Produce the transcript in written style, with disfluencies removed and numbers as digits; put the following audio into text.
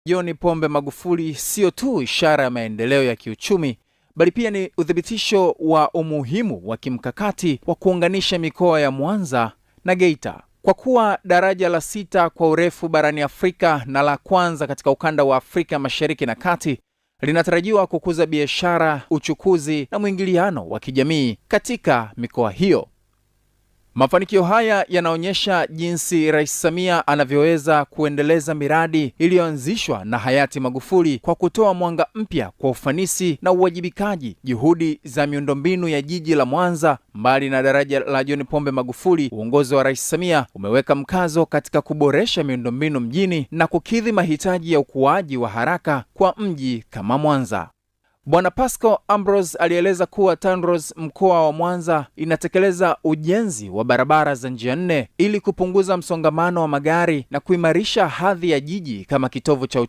John Pombe Magufuli sio tu ishara ya maendeleo ya kiuchumi, bali pia ni uthibitisho wa umuhimu wa kimkakati wa kuunganisha mikoa ya Mwanza na Geita. Kwa kuwa daraja la 6 kwa urefu barani Afrika na la kwanza katika ukanda wa Afrika Mashariki na Kati, linatarajiwa kukuza biashara, uchukuzi na mwingiliano wa kijamii katika mikoa hiyo. Mafanikio haya yanaonyesha jinsi Rais Samia anavyoweza kuendeleza miradi iliyoanzishwa na hayati Magufuli kwa kutoa mwanga mpya kwa ufanisi na uwajibikaji. Juhudi za miundombinu ya jiji la Mwanza, mbali na daraja la John Pombe Magufuli, uongozi wa Rais Samia umeweka mkazo katika kuboresha miundombinu mjini na kukidhi mahitaji ya ukuaji wa haraka kwa mji kama Mwanza. Bwana Pascal Ambrose alieleza kuwa TANROADS mkoa wa Mwanza inatekeleza ujenzi wa barabara za njia 4 ili kupunguza msongamano wa magari na kuimarisha hadhi ya jiji kama kitovu cha